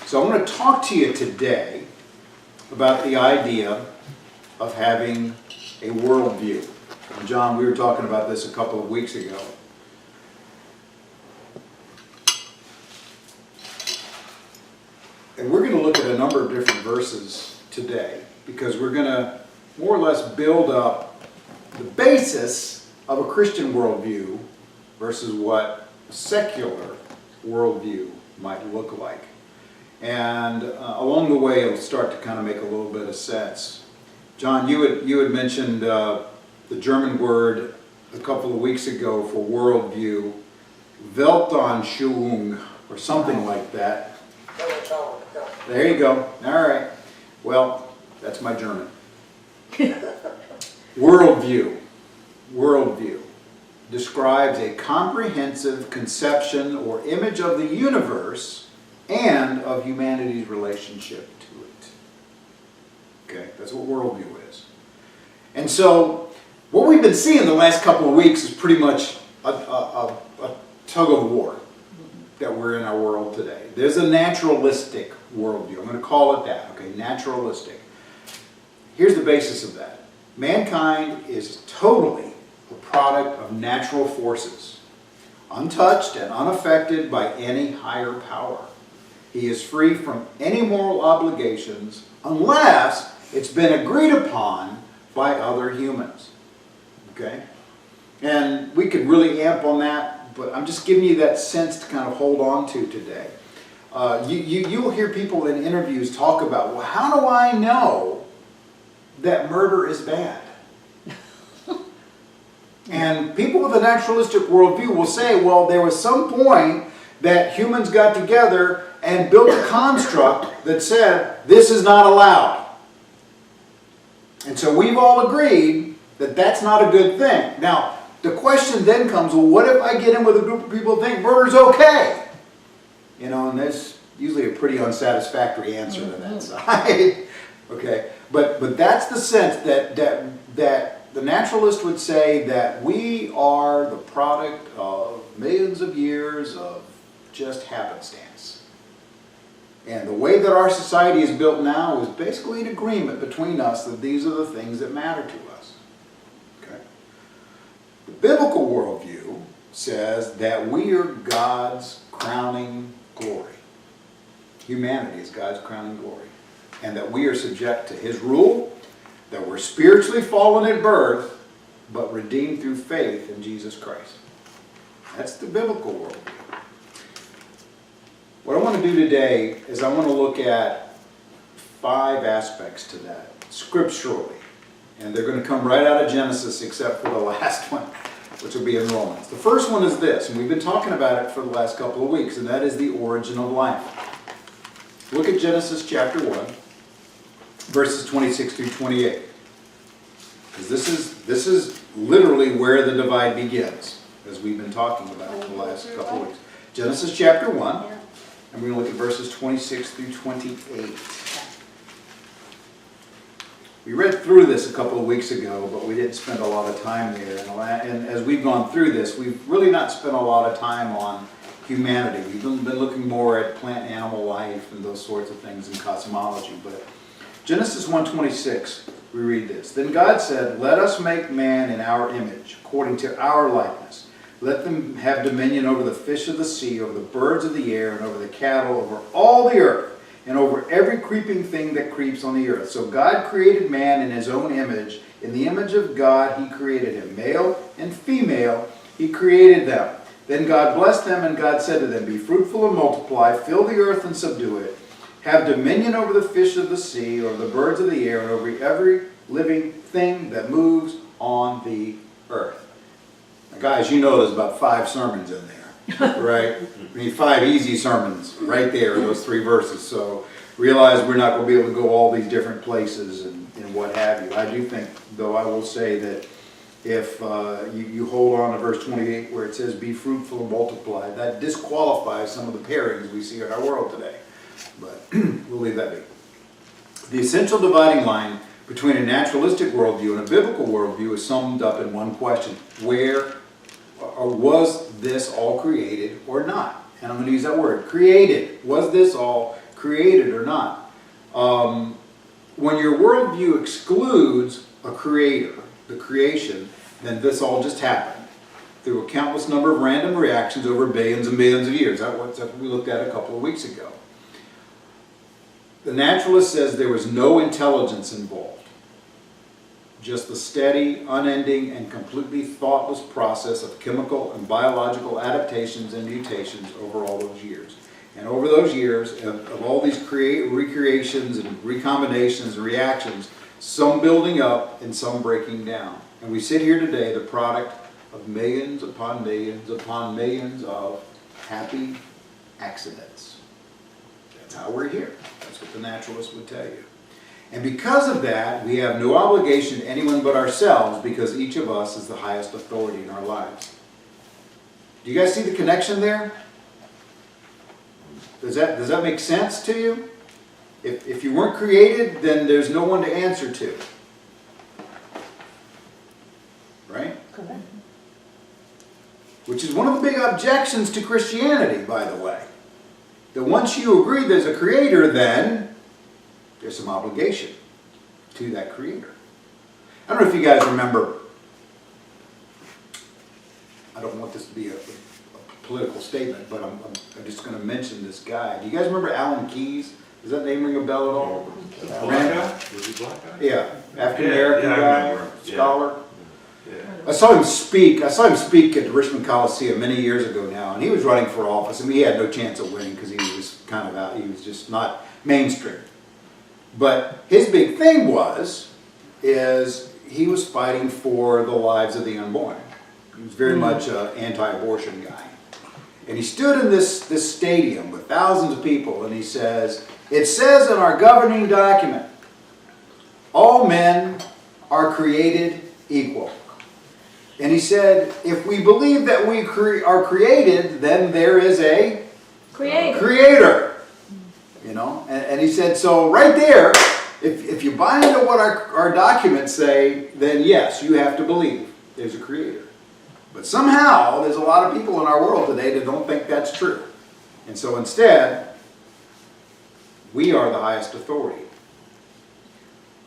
So I'm going to talk to you today about the idea of having a worldview. And John, we were talking about this a couple of weeks ago. And we're going to look at a number of different verses today because we're going to more or less build up the basis of a Christian worldview versus what a secular worldview might look like. And along the way, it'll start to kind of make a little bit of sense. John, you had mentioned the German word a couple of weeks ago for worldview, Weltanschauung, or something like that. There you go. All right. Well, that's my German. Worldview describes a comprehensive conception or image of the universe and of humanity's relationship to it. Okay, that's what worldview is. And so, what we've been seeing the last couple of weeks is pretty much a tug of war that we're in our world today. There's a naturalistic worldview. I'm going to call it that, okay, naturalistic. Here's the basis of that. Mankind is totally a product of natural forces, untouched and unaffected by any higher power. He is free from any moral obligations unless it's been agreed upon by other humans. Okay? And we could really amp on that, but I'm just giving you that sense to kind of hold on to today. You'll hear people in interviews talk about, well, how do I know that murder is bad? And people with a naturalistic worldview will say, well, there was some point that humans got together and built a construct that said, this is not allowed. And so we've all agreed that that's not a good thing. Now, the question then comes, well, what if I get in with a group of people who think murder's okay? You know, and there's usually a pretty unsatisfactory answer to that side. Okay, but that's the sense that the naturalist would say that we are the product of millions of years of just happenstance. And the way that our society is built now is basically an agreement between us that these are the things that matter to us. Okay? The biblical worldview says that we are God's crowning glory. Humanity is God's crowning glory. And that we are subject to His rule, that we're spiritually fallen at birth, but redeemed through faith in Jesus Christ. That's the biblical worldview. What I want to do today is I want to look at 5 aspects to that, scripturally. And they're going to come right out of Genesis except for the last one, which will be in Romans. The first one is this, and we've been talking about it for the last couple of weeks, and that is the origin of life. Look at Genesis chapter 1. Verses 26 through 28. Because this is literally where the divide begins, as we've been talking about for the last couple of weeks. Genesis chapter 1, and we're going to look at verses 26 through 28. We read through this a couple of weeks ago, but we didn't spend a lot of time there. And as we've gone through this, we've really not spent a lot of time on humanity. We've been looking more at plant and animal life and those sorts of things in cosmology. But Genesis 1:26, we read this. Then God said, let us make man in our image, according to our likeness. Let them have dominion over the fish of the sea, over the birds of the air, and over the cattle, over all the earth, and over every creeping thing that creeps on the earth. So God created man in His own image. In the image of God He created him. Male and female He created them. Then God blessed them, and God said to them, be fruitful and multiply, fill the earth and subdue it. Have dominion over the fish of the sea, over the birds of the air, and over every living thing that moves on the earth. Now, guys, you know there's about 5 sermons in there, right? I mean, 5 easy sermons right there in those 3 verses. So realize we're not going to be able to go all these different places and what have you. I do think, though, I will say that if you hold on to verse 28 where it says, be fruitful and multiply, that disqualifies some of the pairings we see in our world today. But we'll leave that be. The essential dividing line between a naturalistic worldview and a biblical worldview is summed up in one question. Where or was this all created or not? And I'm going to use that word, created. Was this all created or not. When your worldview excludes a creator, the creation, then this all just happened through a countless number of random reactions over billions and billions of years. That's what we looked at a couple of weeks ago. The naturalist says there was no intelligence involved. Just the steady, unending, and completely thoughtless process of chemical and biological adaptations and mutations over all those years. And over those years, of all these recreations and recombinations and reactions, some building up and some breaking down. And we sit here today, the product of millions upon millions upon millions of happy accidents. That's how we're here. That's what the naturalist would tell you. And because of that, we have no obligation to anyone but ourselves, because each of us is the highest authority in our lives. Do you guys see the connection there? Does that make sense to you? If you weren't created, then there's no one to answer to. Right? Correct. Which is one of the big objections to Christianity, by the way. That once you agree there's a creator, then there's some obligation to that creator. I don't know if you guys remember, I don't want this to be a political statement, but I'm just going to mention this guy. Do you guys remember Alan Keyes? Does that name ring a bell at all? Black guy? Was he black guy? Yeah, African-American guy, scholar. Yeah. I saw him speak at the Richmond Coliseum many years ago now, and he was running for office. I mean, he had no chance of winning because he was kind of out, he was just not mainstream. But his big thing is he was fighting for the lives of the unborn. He was very much an anti-abortion guy. And he stood in this stadium with thousands of people, and he says, "It says in our governing document, all men are created equal." And he said, if we believe that we are created, then there is a creator. You know, and he said, so right there, if you buy into what our documents say, then yes, you have to believe there's a creator. But somehow, there's a lot of people in our world today that don't think that's true. And so instead, we are the highest authority.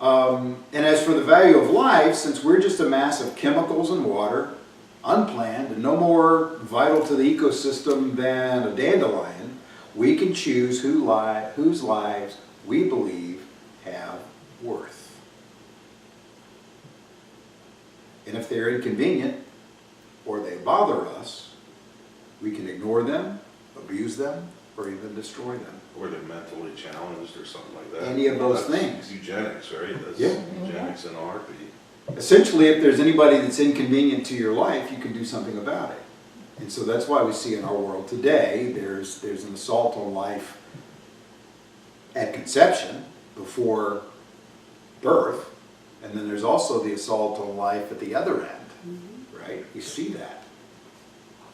And as for the value of life, since we're just a mass of chemicals and water, unplanned, and no more vital to the ecosystem than a dandelion, we can choose whose lives we believe have worth. And if they're inconvenient, or they bother us, we can ignore them, abuse them, or even destroy them. Or they're mentally challenged or something like that. Any of those That's things. Eugenics, right? That's Yeah. eugenics in a heartbeat. Essentially, if there's anybody that's inconvenient to your life, you can do something about it. And so that's why we see in our world today, there's an assault on life at conception, before birth, and then there's also the assault on life at the other end, right? You see that,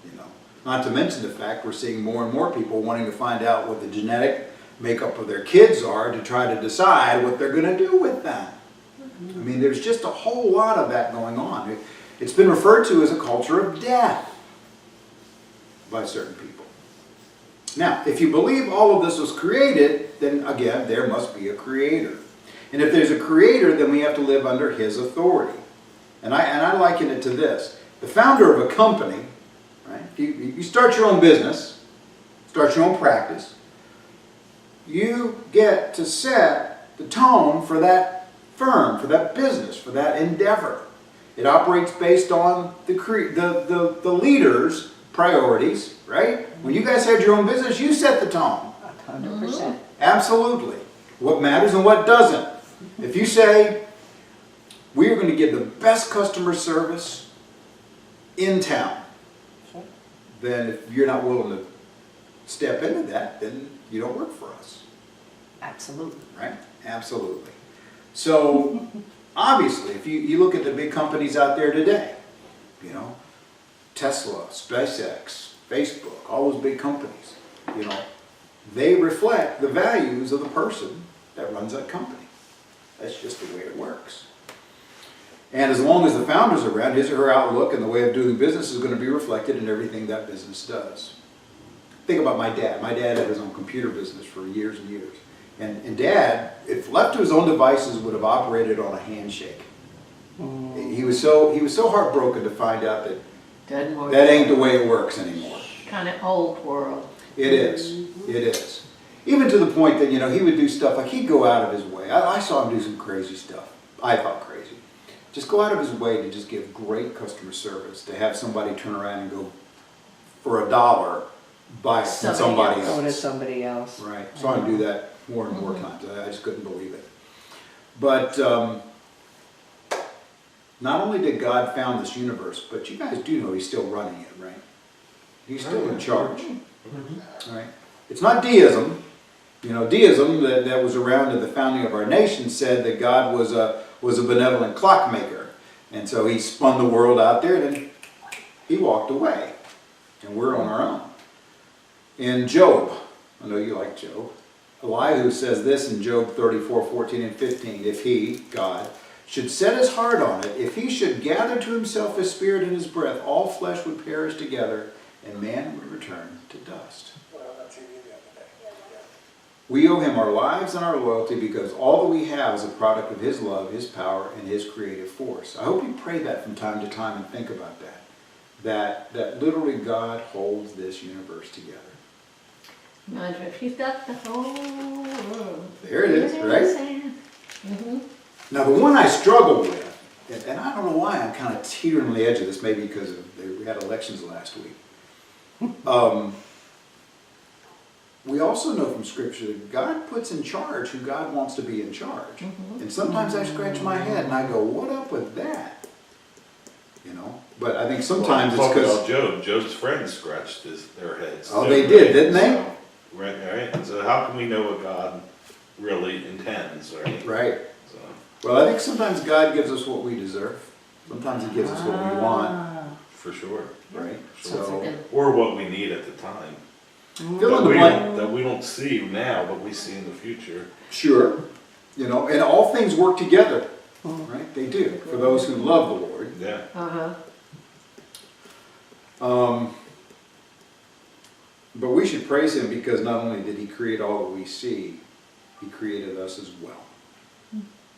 you know. Not to mention the fact we're seeing more and more people wanting to find out what the genetic makeup of their kids are to try to decide what they're going to do with them. I mean, there's just a whole lot of that going on. It's been referred to as a culture of death by certain people. Now, if you believe all of this was created, then again, there must be a creator. And if there's a creator, then we have to live under his authority. And I liken it to this. The founder of a company, right? You start your own business, start your own practice, you get to set the tone for that firm, for that business, for that endeavor. It operates based on the leader's priorities, right? When you guys had your own business, you set the tone. 100%. Absolutely. What matters and what doesn't. If you say, we are going to give the best customer service in town, Sure. then if you're not willing to step into that, then you don't work for us. Absolutely. Right? Absolutely. So, obviously, if you look at the big companies out there today, you know, Tesla, SpaceX, Facebook, all those big companies, you know, they reflect the values of the person that runs that company. That's just the way it works. And as long as the founder's around, his or her outlook and the way of doing business is going to be reflected in everything that business does. think about my dad. My dad had his own computer business for years and years. And Dad, if left to his own devices, would have operated on a handshake. He was so heartbroken to find out that Doesn't work. that ain't the way it works anymore. Kind of old world. It is. It is. Even to the point that, he would do stuff like he'd go out of his way. I saw him do some crazy stuff. I thought crazy. Just go out of his way to just give great customer service, to have somebody turn around and go for $1, buy it from somebody Go to else. somebody else. Right. Saw him do that more and more times. I just couldn't believe it. But not only did God found this universe, but you guys do know He's still running it, right? He's still in charge. Right? It's not deism. Deism that was around at the founding of our nation said that God was a benevolent clockmaker. And so He spun the world out there and then He walked away. And we're on our own. In Job, I know you like Job, Elihu says this in Job 34:14 and 15. If He, God, should set His heart on it, if He should gather to Himself His spirit and His breath, all flesh would perish together, and man would return to dust. We owe Him our lives and our loyalty because all that we have is a product of His love, His power, and His creative force. I hope you pray that from time to time and think about that. That literally God holds this universe together. If He's got the whole world. There it is, right? Mm-hmm. Now the one I struggle with, and I don't know why I'm kind of teetering on the edge of this, maybe because we had elections last week. We also know from Scripture that God puts in charge who God wants to be in charge. And sometimes I scratch my head and I go, what up with that? But I think sometimes it's because... Job's friends scratched their heads. Oh, they did, didn't they? So, right. So how can we know what God really intends, right? Right. So. Well, I think sometimes God gives us what we deserve. Sometimes He gives us what we want. For sure. Right? So, or what we need at the time. Fill in the blank. That we don't see now, but we see in the future. Sure. And all things work together. Right? They do. For those who love the Lord. Yeah. But we should praise Him because not only did He create all that we see, He created us as well.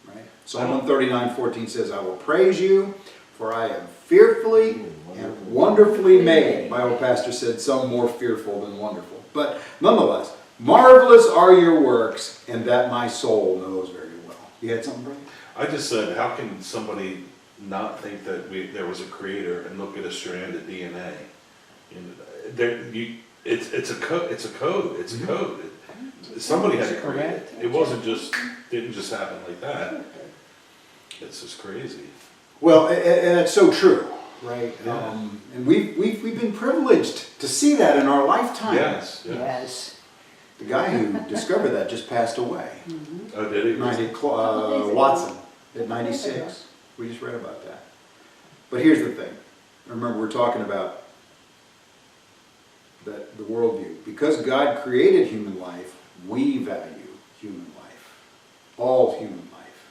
Right? Psalm 139:14 says, I will praise you, for I am fearfully and wonderfully made. My old pastor said, some more fearful than wonderful. But nonetheless, marvelous are your works, and that my soul knows very well. You had something, Brian? I just said, how can somebody not think that there was a creator and look at a strand of DNA? It's a code. It's a code. Somebody had to create it. It didn't just happen like that. It's just crazy. Well, and it's so true, right? And we've been privileged to see that in our lifetime. Yes. The guy who discovered that just passed away. Oh, did he? Watson at 96. We just read about that. But here's the thing. Remember, we're talking about the worldview. Because God created human life, we value human life. All human life.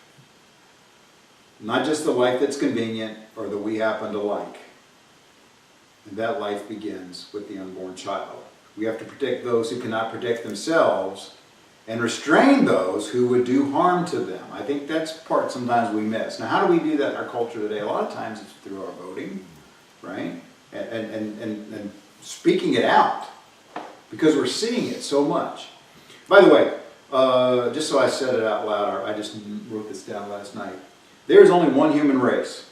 Not just the life that's convenient or that we happen to like. And that life begins with the unborn child. We have to protect those who cannot protect themselves and restrain those who would do harm to them. I think that's part sometimes we miss. Now, how do we do that in our culture today? A lot of times it's through our voting, right? And speaking it out, because we're seeing it so much. By the way, just so I said it out loud, I just wrote this down last night. There is only one human race.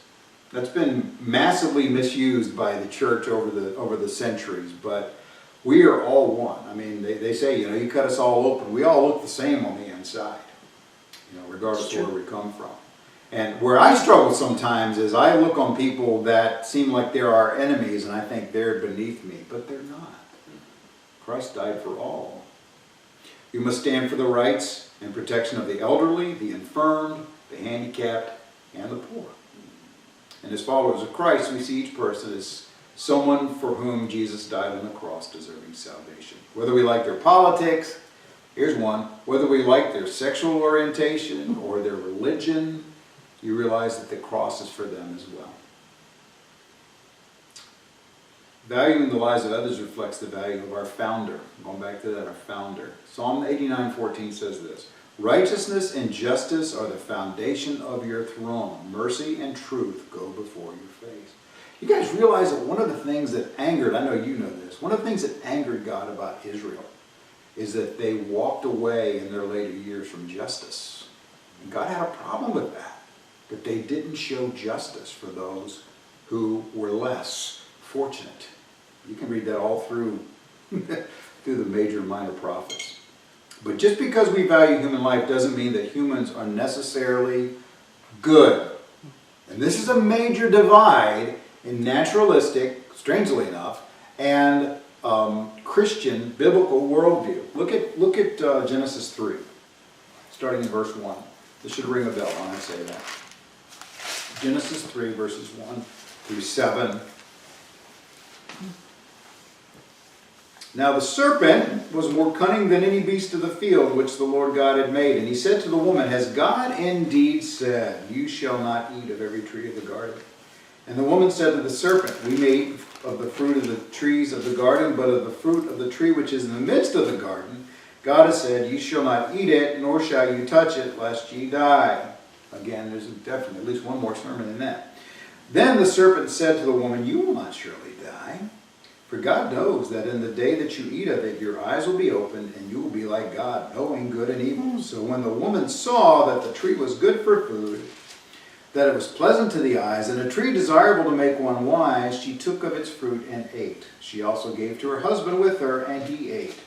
That's been massively misused by the church over the centuries, but we are all one. I mean, they say, you cut us all open. We all look the same on the inside, regardless of where we come from. And where I struggle sometimes is I look on people that seem like they're our enemies and I think they're beneath me, but they're not. Christ died for all. We must stand for the rights and protection of the elderly, the infirmed, the handicapped, and the poor. And as followers of Christ, we see each person as someone for whom Jesus died on the cross, deserving salvation. Whether we like their politics, here's one, whether we like their sexual orientation or their religion, you realize that the cross is for them as well. Valuing the lives of others reflects the value of our founder. Going back to that, our founder. Psalm 89:14 says this, righteousness and justice are the foundation of your throne. Mercy and truth go before your face. You guys realize that one of the things that angered, I know you know this, one of the things that angered God about Israel is that they walked away in their later years from justice. And God had a problem with that. That they didn't show justice for those who were less fortunate. You can read that all through, through the major and minor prophets. But just because we value human life doesn't mean that humans are necessarily good. And this is a major divide in naturalistic, strangely enough, and Christian biblical worldview. Look at Genesis 3, starting in verse 1. This should ring a bell when I say that. Genesis 3, verses 1 through 7. Now the serpent was more cunning than any beast of the field which the Lord God had made. And he said to the woman, has God indeed said, you shall not eat of every tree of the garden? And the woman said to the serpent, we may eat of the fruit of the trees of the garden, but of the fruit of the tree which is in the midst of the garden, God has said, you shall not eat it, nor shall you touch it, lest ye die. Again, there's definitely at least one more sermon in that. Then the serpent said to the woman, you will not surely die. For God knows that in the day that you eat of it, your eyes will be opened, and you will be like God, knowing good and evil. So when the woman saw that the tree was good for food, that it was pleasant to the eyes, and a tree desirable to make one wise, she took of its fruit and ate. She also gave to her husband with her, and he ate.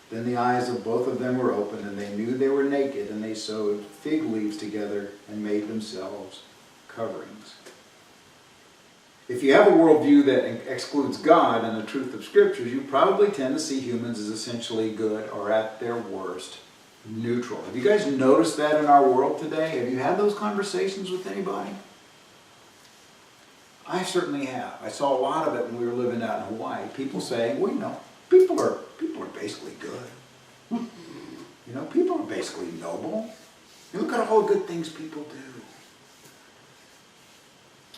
Then the eyes of both of them were opened, and they knew they were naked, and they sewed fig leaves together and made themselves coverings. If you have a worldview that excludes God and the truth of Scriptures, you probably tend to see humans as essentially good or at their worst, neutral. Have you guys noticed that in our world today? Have you had those conversations with anybody? I certainly have. I saw a lot of it when we were living out in Hawaii. People saying, well, you know, people are basically good. You know, people are basically noble. You look at all the good things people do.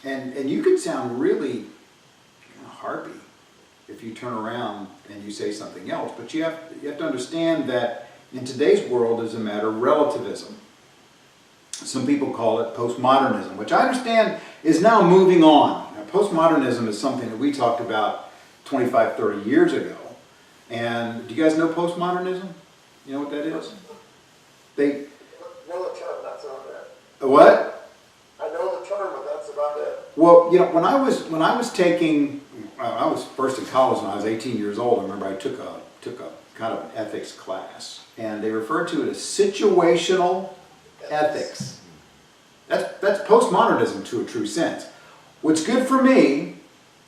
And you can sound really harpy if you turn around and you say something else. But you have to understand that in today's world is a matter of relativism. Some people call it postmodernism, which I understand is now moving on. Now, postmodernism is something that we talked about 25, 30 years ago. And do you guys know postmodernism? You know what that is? They know the term, that's about it. A what? I know the term, but that's about it. Well, you know, when I was taking, I was first in college when I was 18 years old. I remember I took a kind of an ethics class, and they referred to it as situational ethics. That's postmodernism to a true sense. What's good for me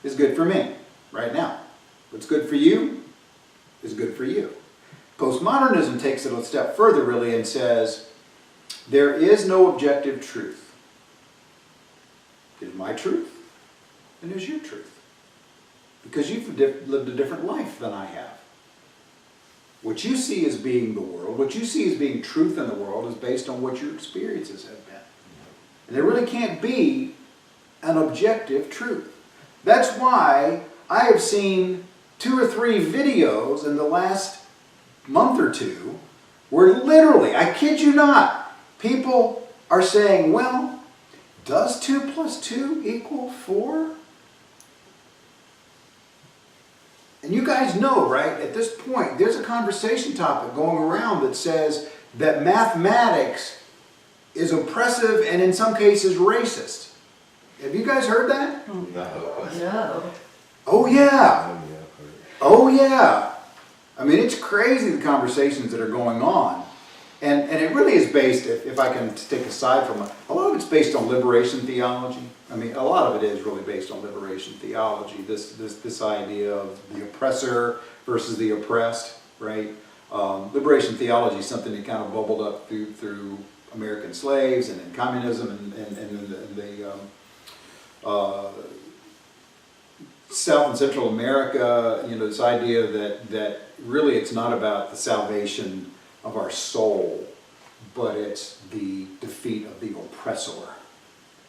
is good for me right now. What's good for you is good for you. Postmodernism takes it a step further, really, and says there is no objective truth. There's my truth, and there's your truth. Because you've lived a different life than I have. What you see as being the world, what you see as being truth in the world is based on what your experiences have been. And there really can't be an objective truth. That's why I have seen 2 or 3 videos in the last month or two where literally, I kid you not, people are saying, well, does 2 plus 2 equal 4? And you guys know, right, at this point, there's a conversation topic going around that says that mathematics is oppressive and in some cases racist. Have you guys heard that? No. No. Oh yeah. Oh yeah. I mean, it's crazy the conversations that are going on. And it really is based, if I can take aside from it, a lot of it's based on liberation theology. I mean, a lot of it is really based on liberation theology. This idea of the oppressor versus the oppressed, right? Liberation theology is something that kind of bubbled up through American slaves and in communism and in the South and Central America. You know, this idea that really it's not about the salvation of our soul, but it's the defeat of the oppressor.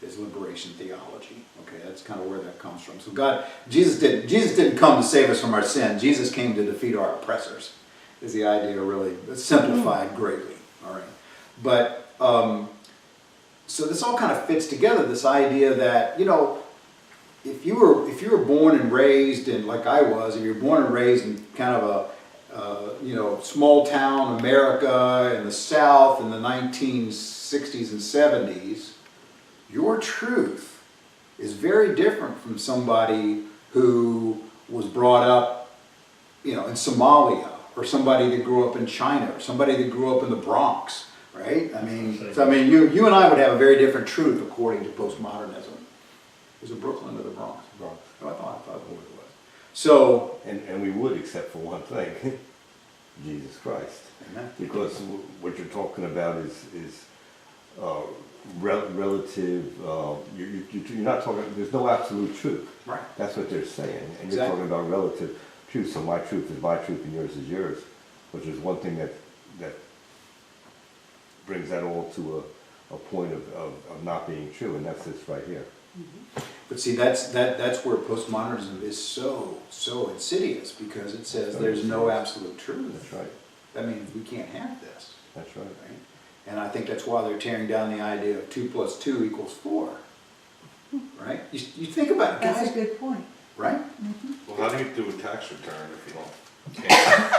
is liberation theology. Okay, that's kind of where that comes from. So Jesus didn't come to save us from our sin. Jesus came to defeat our oppressors. Is the idea really simplified greatly? All right, but so this all kind of fits together. This idea that if you were born and raised in, like I was, if you were born and raised in kind of a small town America in the South in the 1960s and 70s, your truth is very different from somebody who was brought up, in Somalia, or somebody that grew up in China, or somebody that grew up in the Bronx, right? You and I would have a very different truth according to postmodernism. Was it Brooklyn or the Bronx? Bronx. Oh, I thought it was. So, And we would, except for one thing, Jesus Christ. amen. Because what you're talking about is relative, you're not talking, there's no absolute truth. Right. That's what they're saying. And Exactly. you're talking about relative truth. So my truth is my truth and yours is yours. Which is one thing that brings that all to a point of not being true. And that's this right here. But see, that's where postmodernism is so insidious, because it says there's no absolute truth. That's right. That means we can't have this, That's right. right? And I think that's why they're tearing down the idea of 2 + 2 = 4, right? You think about it, That's a guys, good point. right? Well, how do you do a tax return if you can't?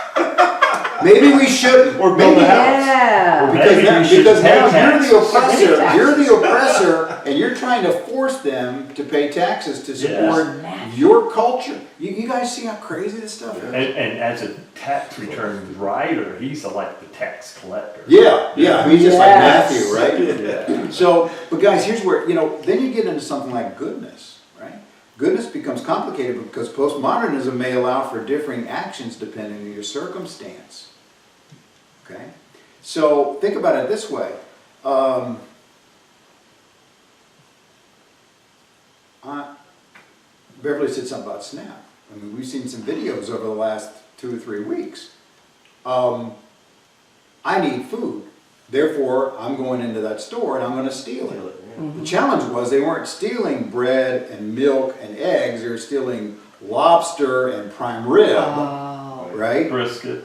Maybe we shouldn't. Or build a house. Yeah. Because now you're the oppressor. Taxes. You're the oppressor, and you're trying to force them to pay taxes to support your culture. You guys see how crazy this stuff is? And as a tax return writer, he's like the tax collector. Yeah, he's just like Yes. Matthew, right? Yeah. So, but guys, here's where, then you get into something like goodness, right? Goodness becomes complicated because postmodernism may allow for differing actions depending on your circumstance. Okay? So, think about it this way. Beverly said something about SNAP. We've seen some videos over the last 2 or 3 weeks. I need food. Therefore, I'm going into that store and I'm going to steal it. The challenge was they weren't stealing bread and milk and eggs. They were stealing lobster and prime rib, right? Brisket.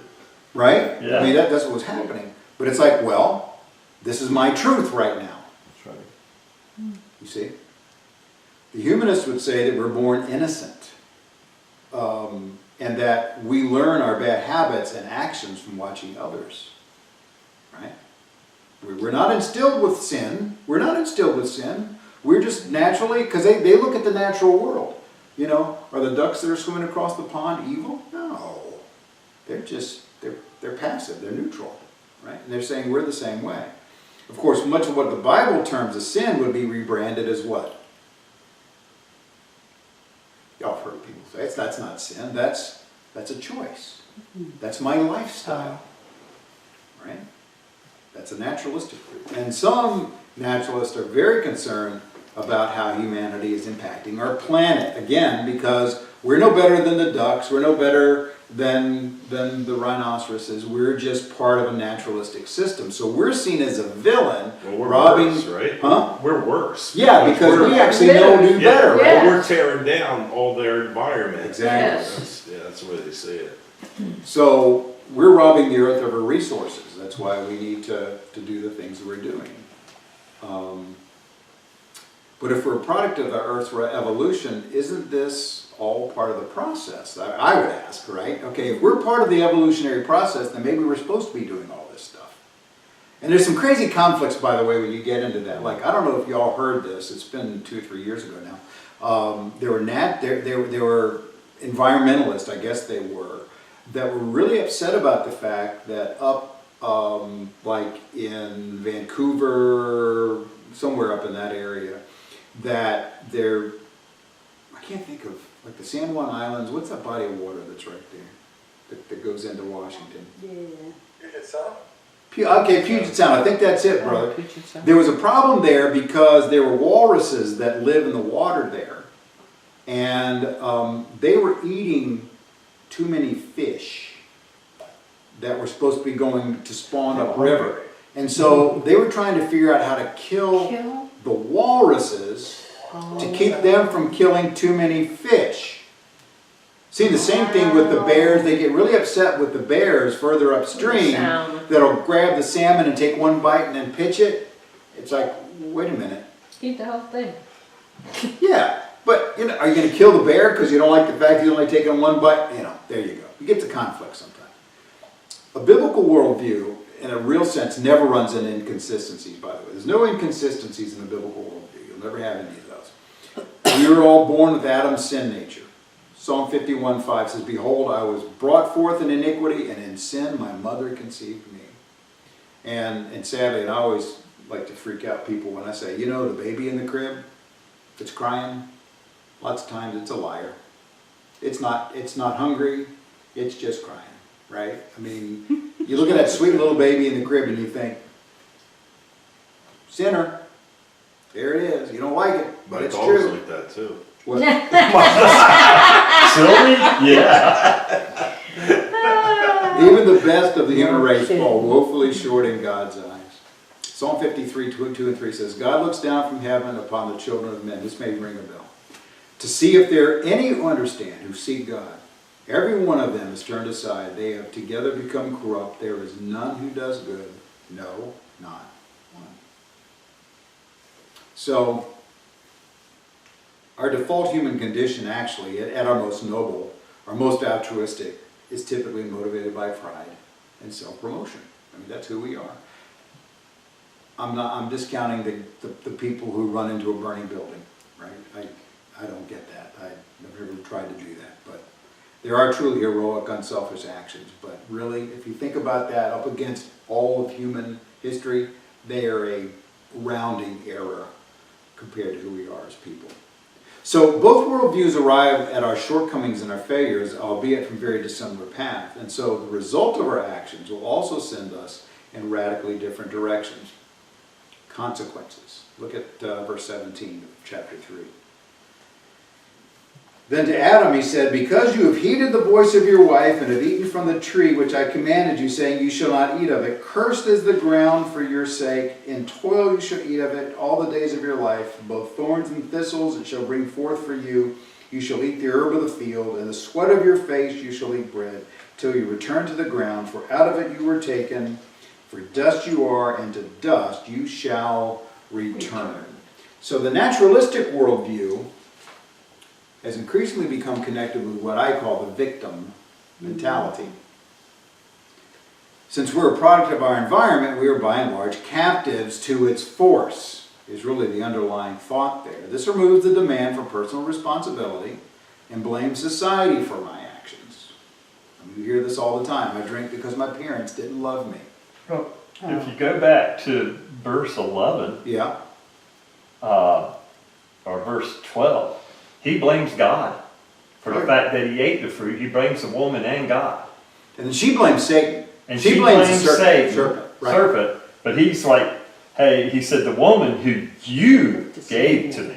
Right? Yeah. That's what was happening. But it's like, well, this is my truth right now. That's right. You see? The humanists would say that we're born innocent, and that we learn our bad habits and actions from watching others. Right? We're not instilled with sin. We're not instilled with sin. We're just naturally, because they look at the natural world. Are the ducks that are swimming across the pond evil? No. They're passive. They're neutral. Right? And they're saying we're the same way. Of course, much of what the Bible terms as sin would be rebranded as what? Y'all have heard people say, that's not sin. That's a choice. That's my lifestyle. Right? That's a naturalistic group. And some naturalists are very concerned about how humanity is impacting our planet. Again, because we're no better than the ducks. We're no better than the rhinoceroses. We're just part of a naturalistic system. So we're seen as a villain. Well, we're robbing, worse, right? Huh? We're worse. Yeah, because we actually know do Yeah, better, right? Yeah. well, we're tearing down all their environment. Exactly. Yes. That's the way they say it. So we're robbing the earth of her resources. That's why we need to do the things that we're doing. But if we're a product of the Earth's evolution, isn't this all part of the process? I would ask, right? Okay, if we're part of the evolutionary process, then maybe we're supposed to be doing all this stuff. And there's some crazy conflicts, by the way, when you get into that. Like, I don't know if y'all heard this. It's been 2 or 3 years ago now. There were environmentalists, I guess they were, that were really upset about the fact that like in Vancouver, somewhere up in that area, that I can't think of, like the San Juan Islands, what's that body of water that's right there, that goes into Washington? Yeah. Puget Sound? Okay, Puget Sound, I think that's it, brother. There was a problem there because there were walruses that live in the water there, and they were eating too many fish that were supposed to be going to spawn upriver. And so they were trying to figure out how to kill the walruses to keep them from killing too many fish. See, the same thing with the bears. They get really upset with the bears further upstream Salmon. that'll grab the salmon and take one bite and then pitch it. It's like, wait a minute. Eat the whole thing. Yeah, but you know, are you going to kill the bear because you don't like the fact he's only taking one bite? You know, there you go. You get the conflict sometimes. A biblical worldview, in a real sense, never runs into inconsistencies, by the way. There's no inconsistencies in the biblical worldview. You'll never have any of those. We were all born with Adam's sin nature. Psalm 51:5 says, "Behold, I was brought forth in iniquity, and in sin my mother conceived me." And sadly, and I always like to freak out people when I say, you know, the baby in the crib that's crying, lots of times it's a liar. It's not hungry, it's just crying, right? I mean, you look at that sweet little baby in the crib and you think, sinner, there it is. You don't like it, but My it's dog's true. like that too. What? Silly? Yeah. Even the best of the human race fall woefully short in God's eyes. Psalm 53, 2 and 3 says, God looks down from heaven upon the children of men. This may ring a bell. To see if there are any who understand, who seek God. Every one of them is turned aside. They have together become corrupt. There is none who does good. No, not one. So, our default human condition actually, at our most noble, our most altruistic, is typically motivated by pride and self-promotion. I mean, that's who we are. I'm discounting the people who run into a burning building, right? I don't get that. I've never tried to do that. But there are truly heroic, unselfish actions. But really, if you think about that up against all of human history, they are a rounding error compared to who we are as people. So both worldviews arrive at our shortcomings and our failures, albeit from very dissimilar paths. And so the result of our actions will also send us in radically different directions. Consequences. Look at verse 17 of chapter 3. Then to Adam he said, because you have heeded the voice of your wife and have eaten from the tree which I commanded you, saying, you shall not eat of it. Cursed is the ground for your sake. In toil you shall eat of it all the days of your life. Both thorns and thistles it shall bring forth for you. You shall eat the herb of the field, and the sweat of your face you shall eat bread, till you return to the ground. For out of it you were taken. For dust you are, and to dust you shall return. So the naturalistic worldview has increasingly become connected with what I call the victim mentality. Since we're a product of our environment, we are by and large captives to its force, is really the underlying thought there. This removes the demand for personal responsibility and blames society for my actions. I mean, you hear this all the time. I drink because my parents didn't love me. Well, if you go back to verse 11, Yeah. or verse 12, he blames God for the Right. fact that he ate the fruit. He blames the woman and God. And then she blames Satan. And she she blames blames the Satan, serpent. Right. serpent. But he's like, hey, he said, the woman who you gave to me,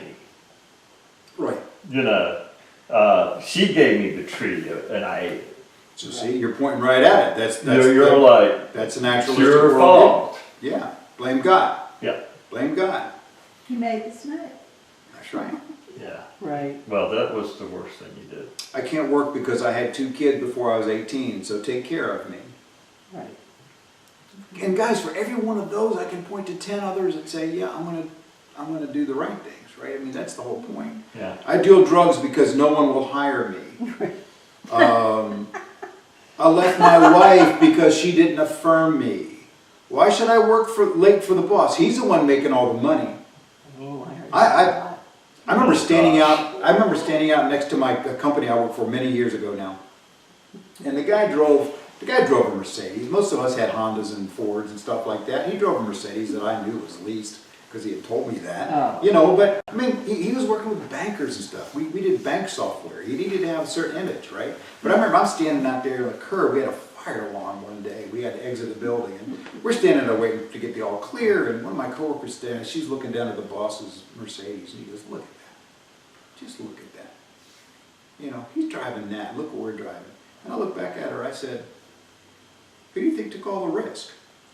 Right. you know, she gave me the tree and I ate it. So see, you're pointing right at it. You're like, That's an it's naturalistic your worldview. fault. Yeah. Blame God. Yeah, Blame God. He made the snake. That's right. yeah. Right. Well, that was the worst thing you did. I can't work because I had 2 kids before I was 18, so take care of me. Right. And guys, for every one of those, I can point to 10 others and say, yeah, I'm gonna do the right things, right? I mean, that's the whole point. Yeah. I deal drugs because no one will hire me. I left my wife because she didn't affirm me. Why should I work late for the boss? He's the one making all the money. Oh, I heard I that. remember standing out next to my company I worked for many years ago now. And the guy drove a Mercedes. Most of us had Hondas and Fords and stuff like that. He drove a Mercedes that I knew was leased because he had told me that. Oh. You know, but I mean, he was working with bankers and stuff. We did bank software. He needed to have a certain image, right? But I remember I'm standing out there on the curb. We had a fire alarm one day. We had to exit the building, and we're standing there waiting to get the all clear. And one of my coworkers standing, she's looking down at the boss's Mercedes, and he goes, "Look at that! Just look at that! You know, he's driving that. Look what we're driving." And I looked back at her. I said, "Who do you think took all the risk?"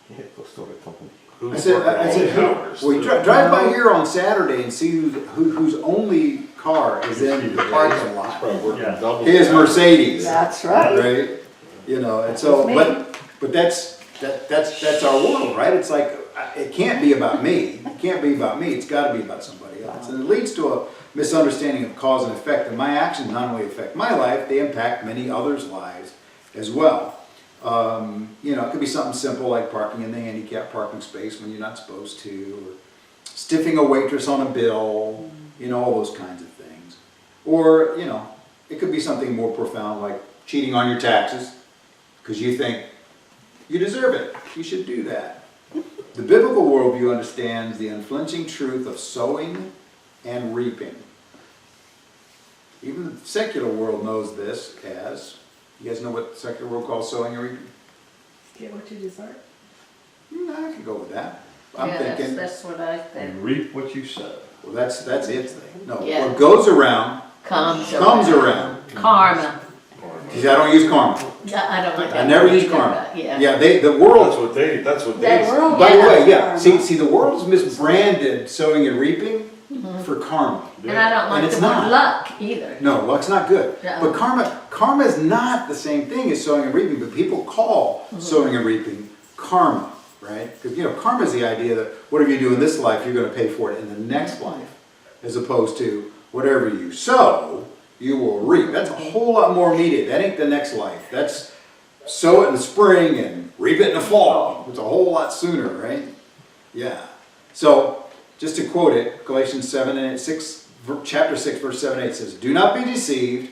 Yeah, go start a company. Who's I said, working all the who? hours? Well, you drive by here on Saturday and see whose only car is in the parking lot. Probably working Yeah. double. His time. Mercedes, That's right. right? You know, and so, Me. but that's our world, right? It's like, it can't be about me. It can't be about me. It's gotta be about somebody else. And it leads to a misunderstanding of cause and effect. And my actions not only affect my life, they impact many others' lives as well. You know, it could be something simple like parking in the handicap parking space when you're not supposed to, or stiffing a waitress on a bill, you know, all those kinds of things. Or, you know, it could be something more profound like cheating on your taxes because you think you deserve it, you should do that. The biblical worldview understands the unflinching truth of sowing and reaping. Even the secular world knows this as, you guys know what the secular world calls sowing and reaping? Get what you deserve. I can go with that. I'm Yeah, thinking, that's what I think. You reap what you sow. well, that's its thing. No, Yeah. what goes around Comes around. Karma. See, I don't use karma. I don't like that. I never use word, karma. Yeah. Yeah, the That's world, what they That say. world, by the yeah. way, yeah, see, the world has misbranded sowing and reaping for karma. And I don't And like it's the word not. luck either. No, luck's not good. Yeah. But karma is not the same thing as sowing and reaping, but people call sowing and reaping karma, right? Because, you know, karma is the idea that whatever you do in this life, you're going to pay for it in the next life, as opposed to whatever you sow, you will reap. That's a whole lot more immediate. That ain't the next life. That's sow it in the spring and reap it in the fall. It's a whole lot sooner, right? Yeah. So, just to quote it, Galatians 7 and 6, chapter 6, verse 7 and 8 says, "Do not be deceived,"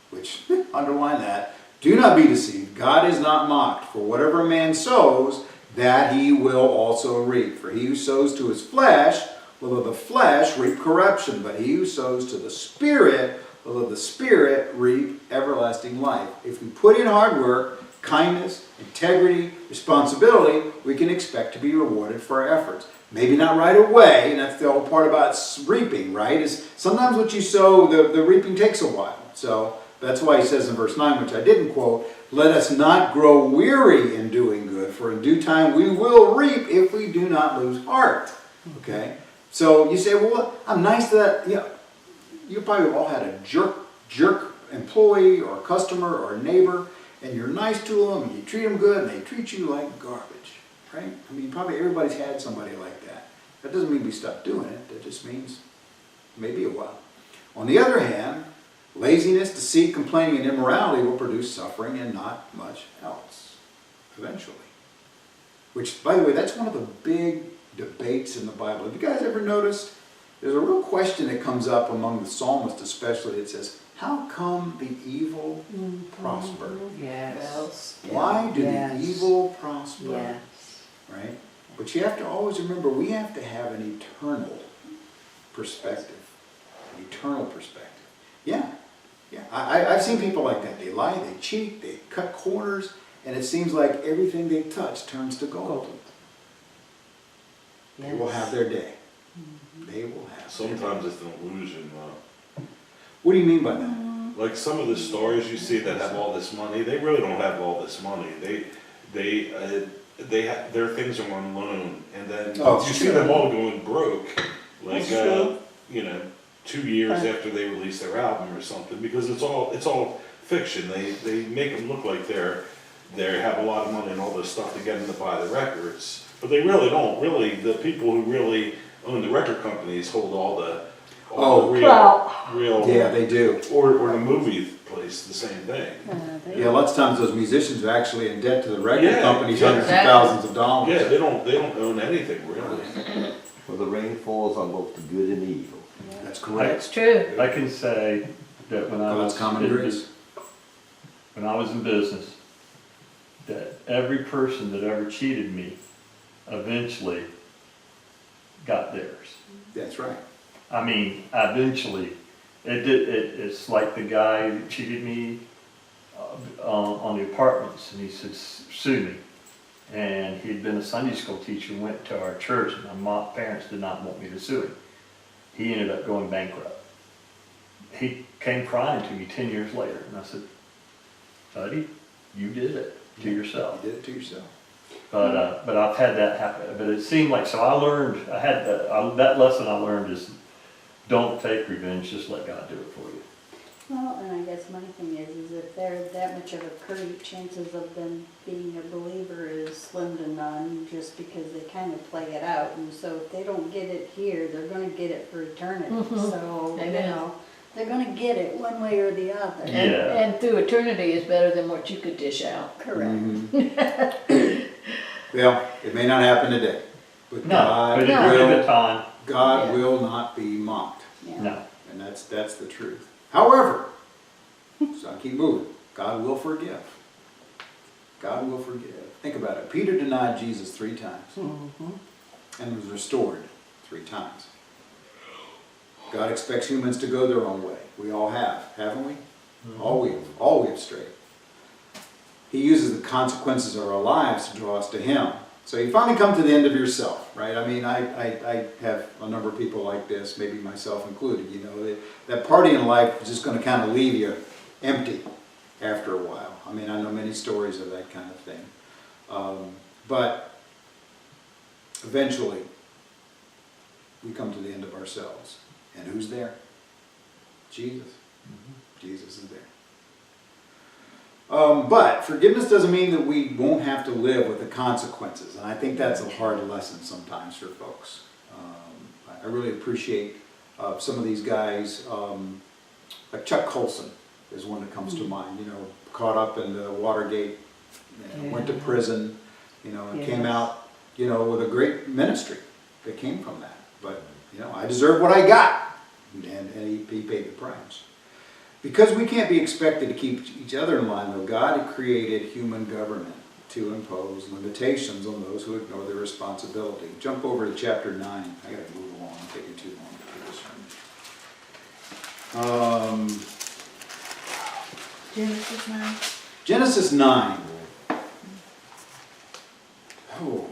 which, underline that, "do not be deceived. God is not mocked. For whatever a man sows, that he will also reap. For he who sows to his flesh will of the flesh reap corruption, but he who sows to the Spirit will of the Spirit reap everlasting life." If we put in hard work, kindness, integrity, responsibility, we can expect to be rewarded for our efforts. Maybe not right away, and that's the whole part about reaping, right? Is sometimes what you sow, the reaping takes a while. So that's why he says in verse 9, which I didn't quote, "Let us not grow weary in doing good, for in due time we will reap if we do not lose heart." Okay? So you say, well, I'm nice to that. Yeah, you probably all had a jerk employee or customer or neighbor, and you're nice to them, and you treat them good, and they treat you like garbage, right? I mean, probably everybody's had somebody like that. That doesn't mean we stop doing it. That just means maybe a while. On the other hand, laziness, deceit, complaining, and immorality will produce suffering and not much else, eventually. Which, by the way, that's one of the big debates in the Bible. Have you guys ever noticed? There's a real question that comes up among the psalmists especially. It says, how come the evil prosper? Yes. Why do Yes. the evil prosper? Yes. Right? But you have to always remember, we have to have an eternal perspective. An eternal perspective. Yeah. Yeah. I've seen people like that. They lie, they cheat, they cut corners, and it seems like everything they touch turns to gold. They will have their day. They will have their day. Sometimes it's an illusion. What do you mean by that? Like some of the stars you see that have all this money, they really don't have all this money. Their things are on loan, and then Oh, you see sure. them all going broke, like That's true. 2 years after they release their album or something, because it's all fiction. They make them look like they have a lot of money and all this stuff to get them to buy the records, but they really don't. Really, the people who really own the record companies hold all the real. Yeah, they do. Or the movie place, the same thing. Yeah, lots of times those musicians are actually in debt to the record Yeah, companies, hundreds of exactly. thousands of dollars. Yeah, they don't own anything really. Well, the rain falls on both the good and the evil. That's correct. It's true. I can say that when I God's was common grace. when I was in business, that every person that ever cheated me eventually got theirs. That's right. I mean, eventually, it's like the guy that cheated me on the apartments, and he said, "Sue me." And he'd been a Sunday school teacher, went to our church, and my parents did not want me to sue him. He ended up going bankrupt. He came crying to me 10 years later, and I said, "Buddy, you did it to yourself." You did it to yourself. But I've had that happen, but it seemed like, so I learned, that lesson I learned is don't take revenge, just let God do it for you. Well, and I guess my thing is if they're that much of a creep, chances of them being a believer is slim to none, just because they kind of play it out. And so if they don't get it here, they're gonna get it for eternity. Mhm. So, you Amen. know, they're gonna get it one way or the other. Yeah. And through eternity is better than what you could dish out. Correct. Well, it may not happen today, but No, but if you No. give it will, time, God Yeah. will not be mocked. Yeah. no. And that's the truth. However, so I keep moving, God will forgive. God will forgive. Think about it. Peter denied Jesus 3 times and was restored 3 times. God expects humans to go their own way. We all have, haven't we? All we have strayed. He uses the consequences of our lives to draw us to Him. So you finally come to the end of yourself, right? I mean, I have a number of people like this, maybe myself included, you know, that party in life is just going to kind of leave you empty after a while. I mean, I know many stories of that kind of thing. But eventually, we come to the end of ourselves. And who's there? Jesus. Jesus is there. But forgiveness doesn't mean that we won't have to live with the consequences. And I think that's a hard lesson sometimes for folks. I really appreciate some of these guys, like Chuck Colson is one that comes to mind, you know, caught up in the Watergate, you know, went to prison, you know, and came out, you know, with a great ministry that came from that. But, you know, I deserve what I got. And he paid the price. Because we can't be expected to keep each other in line, though, God had created human government to impose limitations on those who ignore their responsibility. Jump over to chapter 9. I got to move along. I'm taking too long for this one. Genesis 9. Genesis 9. Oh,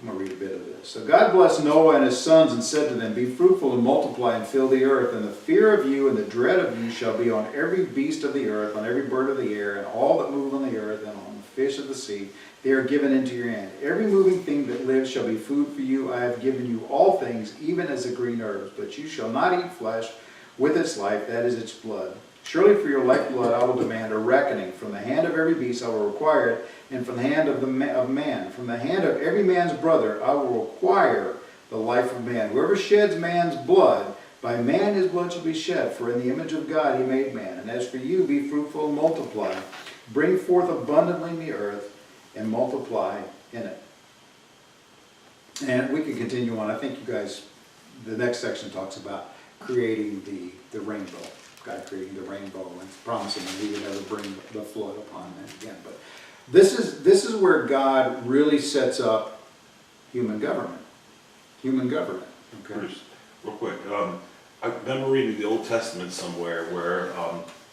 I'm going to read a bit of this. So God blessed Noah and his sons and said to them, be fruitful and multiply and fill the earth, and the fear of you and the dread of you shall be on every beast of the earth, on every bird of the air, and all that move on the earth, and on the fish of the sea. They are given into your hand. Every moving thing that lives shall be food for you. I have given you all things, even as the green herbs, but you shall not eat flesh with its life, that is its blood. Surely for your lifeblood I will demand a reckoning. From the hand of every beast I will require it, and from the hand of man. From the hand of every man's brother I will require the life of man. Whoever sheds man's blood, by man his blood shall be shed, for in the image of God he made man. And as for you, be fruitful and multiply. Bring forth abundantly in the earth, and multiply in it. And we can continue on. I think you guys, the next section talks about creating the rainbow. God creating the rainbow and promising that he would never bring the flood upon man again. But this is where God really sets up human government. Human government. Okay. Bruce, real quick, I remember reading the Old Testament somewhere where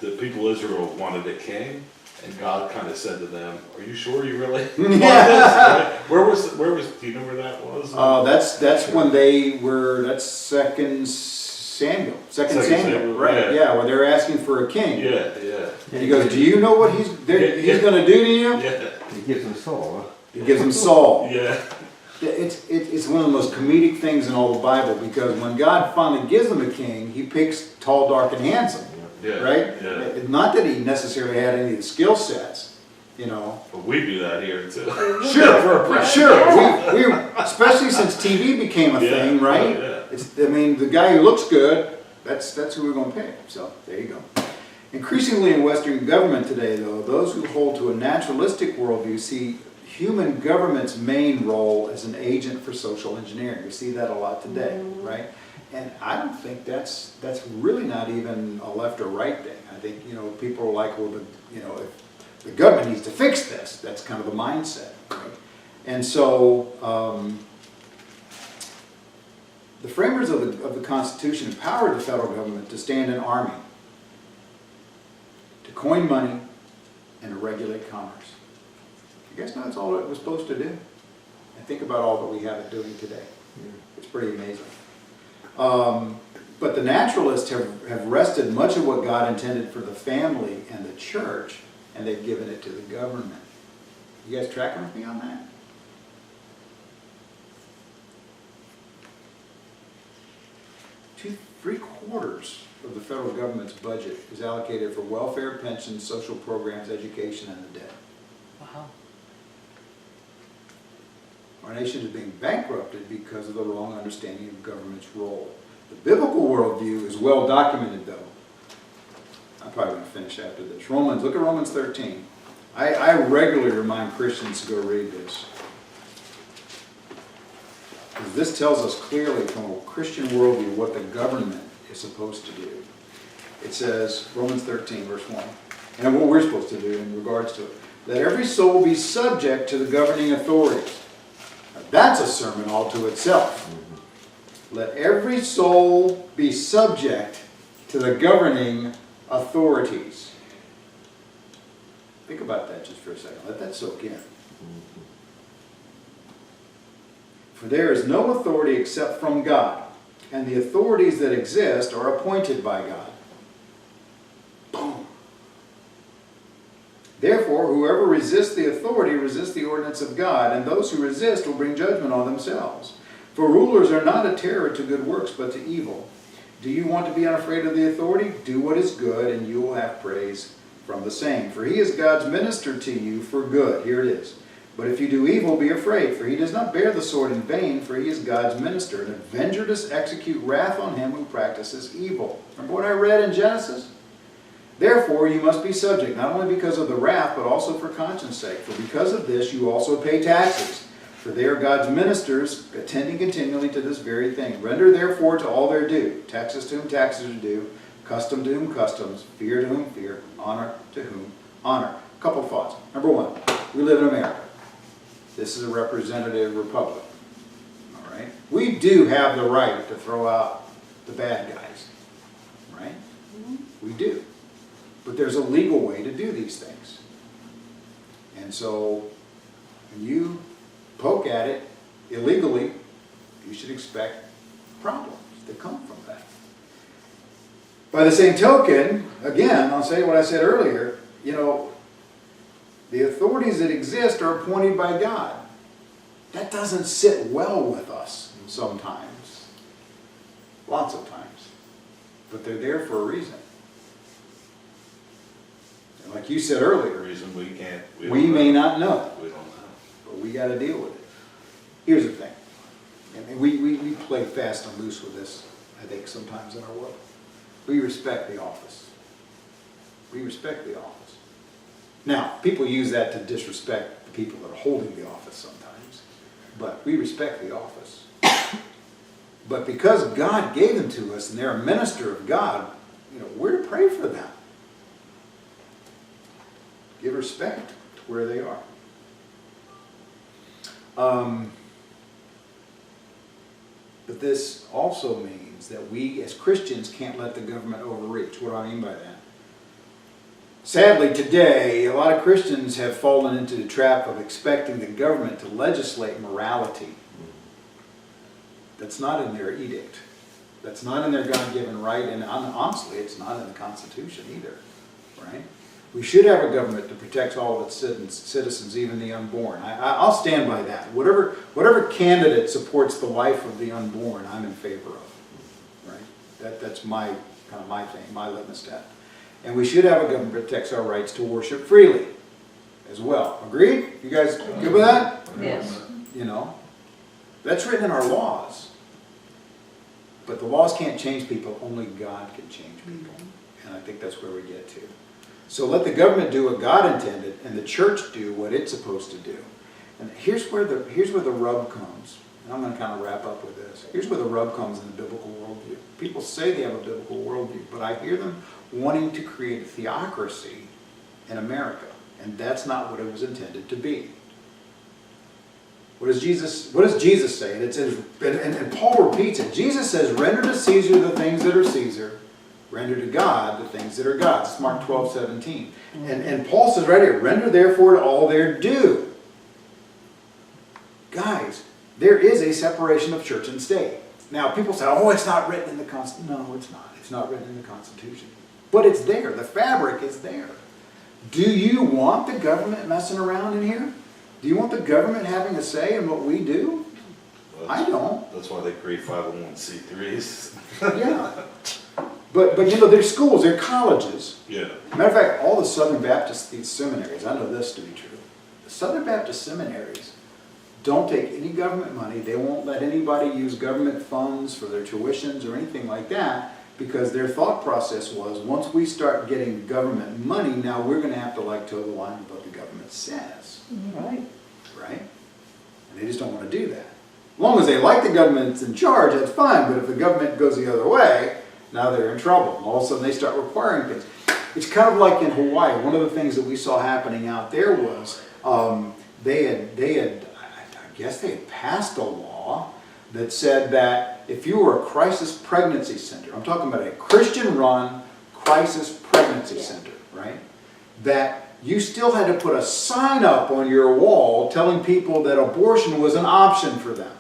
the people of Israel wanted a king, and God kind of said to them, "Are you sure you really want this?" Right? Where was? Do you know where that was? That's when they were. That's Second Samuel, right? Yeah, where they're asking for a king. Yeah. And he goes, "Do you know what he's going to do to you?" Yeah. He gives him Saul, huh? He gives him Saul. Yeah. It's one of the most comedic things in all the Bible, because when God finally gives him a king, he picks tall, dark, and handsome. Yeah. Right? Yeah. Not that he necessarily had any of the skill sets, you know. But we do that here too. Sure. We especially since TV became a thing, right? Yeah. I mean, the guy who looks good, that's who we're going to pick. So there you go. Increasingly in Western government today, though, those who hold to a naturalistic worldview see human government's main role as an agent for social engineering. We see that a lot today, right? And I don't think that's really not even a left or right thing. I think, you know, people are like, well, if the government needs to fix this. That's kind of the mindset, right? And so the framers of the Constitution empowered the federal government to stand an army, to coin money, and to regulate commerce. You guys know that's all it was supposed to do? And think about all that we have it doing today. It's pretty amazing. But the naturalists have wrested much of what God intended for the family and the church, and they've given it to the government. You guys tracking with me on that? 3/4 of the federal government's budget is allocated for welfare, pensions, social programs, education, and the dead. Wow. Our nation is being bankrupted because of the wrong understanding of government's role. The biblical worldview is well documented, though. I'm probably going to finish after this. Look at Romans 13. I regularly remind Christians to go read this. Because this tells us clearly from a Christian worldview what the government is supposed to do. It says, Romans 13, verse 1, and what we're supposed to do in regards to it. Let every soul be subject to the governing authorities. Now, that's a sermon all to itself. Let every soul be subject to the governing authorities. Think about that just for a second. Let that soak in. For there is no authority except from God, and the authorities that exist are appointed by God. Boom. Therefore, whoever resists the authority resists the ordinance of God, and those who resist will bring judgment on themselves. For rulers are not a terror to good works, but to evil. Do you want to be unafraid of the authority? Do what is good, and you will have praise from the same. For he is God's minister to you for good. Here it is. But if you do evil, be afraid, for he does not bear the sword in vain, for he is God's minister, an avenger to execute wrath on him who practices evil. Remember what I read in Genesis? Therefore you must be subject, not only because of the wrath, but also for conscience sake. For because of this you also pay taxes. For they are God's ministers, attending continually to this very thing. Render therefore to all their due. Taxes to whom taxes are due. Custom to whom customs. Fear to whom fear. Honor to whom honor. A couple of thoughts. Number one, we live in America. This is a representative republic. All right? We do have the right to throw out the bad guys. Right? We do. But there's a legal way to do these things. And so, when you poke at it illegally, you should expect problems that come from that. By the same token, again, I'll say what I said earlier, the authorities that exist are appointed by God. That doesn't sit well with us sometimes. Lots of times. But they're there for a reason. And like you said earlier, reason we we may not know, We don't know. but we got to deal with it. Here's the thing. And we play fast and loose with this, I think, sometimes in our world. We respect the office. We respect the office. Now, people use that to disrespect the people that are holding the office sometimes. But we respect the office. But because God gave them to us and they're a minister of God, we're to pray for them. Give respect to where they are. But this also means that we as Christians can't let the government overreach. What do I mean by that? Sadly, today, a lot of Christians have fallen into the trap of expecting the government to legislate morality. That's not in their edict. That's not in their God-given right, and honestly, it's not in the Constitution either, right? We should have a government that protects all of its citizens, even the unborn. I'll stand by that. Whatever candidate supports the life of the unborn, I'm in favor of, right? That's my thing, my litmus test. And we should have a government that protects our rights to worship freely as well. Agreed? You guys good with that? Yes. That's written in our laws. But the laws can't change people, only God can change people. And I think that's where we get to. So let the government do what God intended and the church do what it's supposed to do. And here's where the rub comes. And I'm going to kind of wrap up with this. Here's where the rub comes in the biblical worldview. People say they have a biblical worldview, but I hear them wanting to create a theocracy in America. And that's not what it was intended to be. What does Jesus say? And it says, and Paul repeats it. Jesus says, render to Caesar the things that are Caesar, render to God the things that are God's. It's Mark 12:17. And Paul says right here, render therefore to all their due. Guys, there is a separation of church and state. Now, people say, oh, it's not written in the Constitution. No, it's not. It's not written in the Constitution. But it's there. The fabric is there. Do you want the government messing around in here? Do you want the government having a say in what we do? I don't. That's why they create 501c3s. Yeah. But you know, there's schools, there are colleges. Yeah. Matter of fact, all the Southern Baptist these seminaries, I know this to be true. The Southern Baptist seminaries don't take any government money. They won't let anybody use government funds for their tuitions or anything like that, because their thought process was, once we start getting government money, now we're going to have to like toe the line with what the government says, Right. right? And they just don't want to do that. As long as they like the government's in charge, that's fine, but if the government goes the other way, now they're in trouble. And all of a sudden they start requiring things. It's kind of like in Hawaii. One of the things that we saw happening out there was they had, I guess they had passed a law that said that if you were a crisis pregnancy center, I'm talking about a Christian-run crisis pregnancy center, right? That you still had to put a sign up on your wall telling people that abortion was an option for them.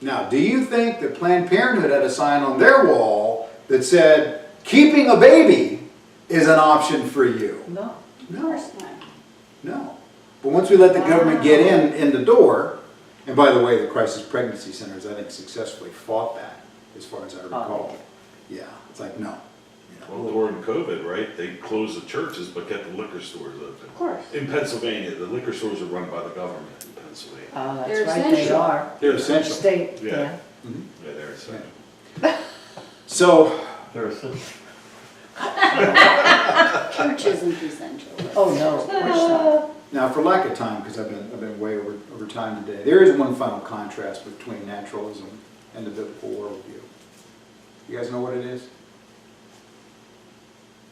Now, do you think that Planned Parenthood had a sign on their wall that said, keeping a baby is an option for you? No. Of No, course not. no. But once we let the government get in the door, and by the way, the crisis pregnancy centers, I think, successfully fought that, as far as I recall. Yeah, it's like, no. You Well, know, during COVID, right, they closed the churches but kept the liquor stores open. Of course. In Pennsylvania, the liquor stores are run by the government in Pennsylvania. That's They're right, they essential. are. they're essential. State, Yeah. yeah. Yeah, they're essential. So, There's, Church isn't essential. Oh, no, of course not. now for lack of time, because I've been way over time today, there is one final contrast between naturalism and the biblical worldview. You guys know what it is?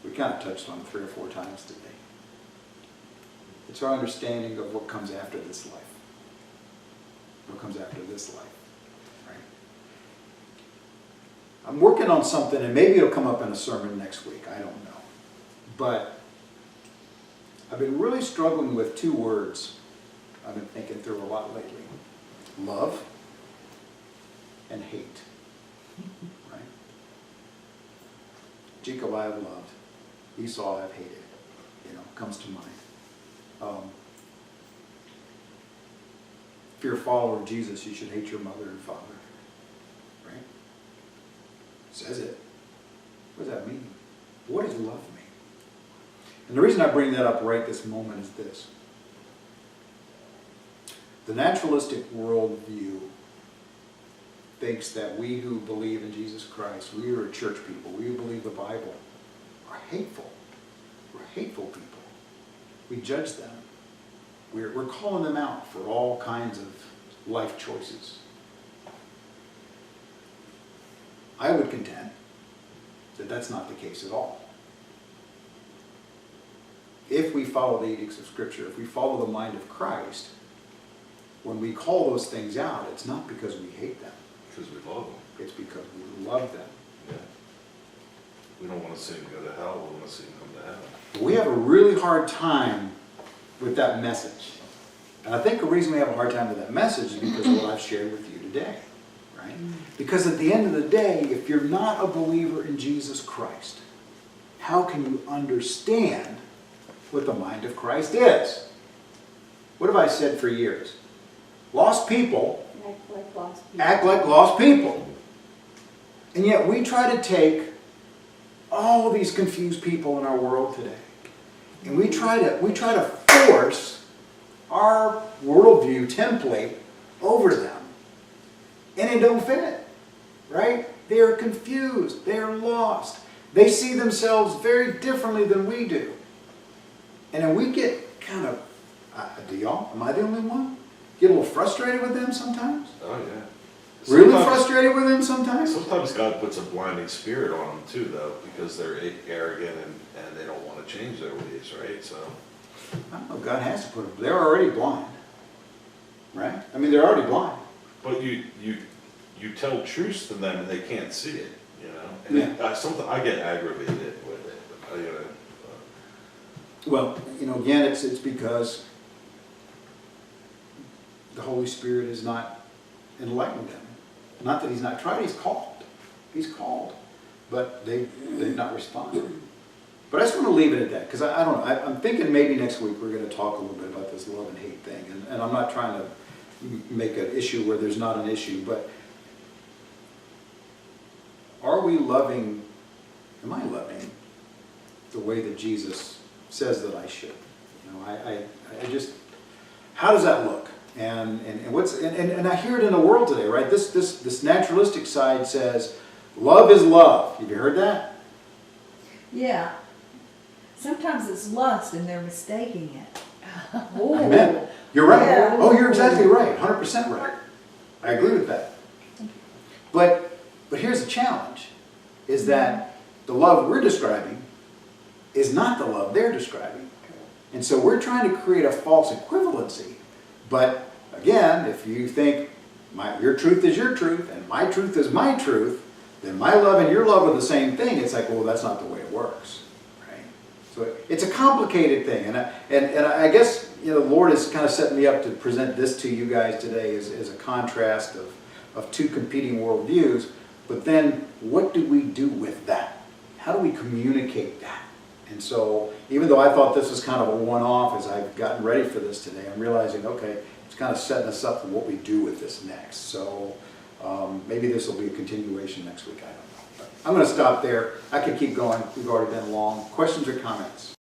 We kind of touched on it 3 or 4 times today. It's our understanding of what comes after this life. What comes after this life, right? I'm working on something, and maybe it'll come up in a sermon next week, I don't know. But I've been really struggling with 2 words I've been thinking through a lot lately. Love and hate, right? Jacob I have loved, Esau I have hated, comes to mind. If you're a follower of Jesus, you should hate your mother and father, right? Says it. What does that mean? What does love mean? And the reason I bring that up right this moment is this. The naturalistic worldview thinks that we who believe in Jesus Christ, we who are church people, we who believe the Bible, are hateful. We're hateful people. We judge them. We're calling them out for all kinds of life choices. I would contend that that's not the case at all. If we follow the edicts of Scripture, if we follow the mind of Christ, when we call those things out, it's not because we hate them. Because we love them. It's because we love them. Yeah. We don't want to see them go to hell, we want to see them come to heaven. But we have a really hard time with that message. And I think the reason we have a hard time with that message is because of what I've shared with you today. Right? Because at the end of the day, if you're not a believer in Jesus Christ, how can you understand what the mind of Christ is? What have I said for years? Lost people Act like lost people. act like lost people. And yet we try to take all these confused people in our world today, and we try to force our worldview template over them. And it don't fit, right? They are confused. They are lost. They see themselves very differently than we do. And then we get kind of, do y'all? Am I the only one? Get a little frustrated with them sometimes? Oh, yeah. Really Sometimes- frustrated with them sometimes? Sometimes God puts a blinding spirit on them too, though, because they're arrogant and they don't want to change their ways, right? So, I don't know, God has to put them, they're already blind. Right? I mean, they're already blind. but you tell truths to them and they can't see it, And I get aggravated with it. Well, again, it's because the Holy Spirit has not enlightened them. Not that He's not tried, He's called. He's called. But they've not responded. But I just want to leave it at that, because I don't know. I'm thinking maybe next week we're going to talk a little bit about this love and hate thing. And I'm not trying to make an issue where there's not an issue, but are we loving, am I loving the way that Jesus says that I should? You know, I just, how does that look? And I hear it in the world today, right? This naturalistic side says, love is love. Have you heard that? Yeah. Sometimes it's lust and they're mistaking it. Amen. You're right. Yeah. Oh, you're exactly right. 100% right. I agree with that. But here's the challenge, is that the love we're describing is not the love they're describing. And so we're trying to create a false equivalency. But again, if you think your truth is your truth and my truth is my truth, then my love and your love are the same thing. It's like, well, that's not the way it works, right? So it's a complicated thing, and I guess the Lord is kind of setting me up to present this to you guys today as a contrast of two competing worldviews. But then, what do we do with that? How do we communicate that? And so, even though I thought this was kind of a one-off, as I've gotten ready for this today, I'm realizing, okay, it's kind of setting us up for what we do with this next. So maybe this will be a continuation next week, I don't know. But I'm going to stop there. I could keep going. We've already been long. Questions or comments?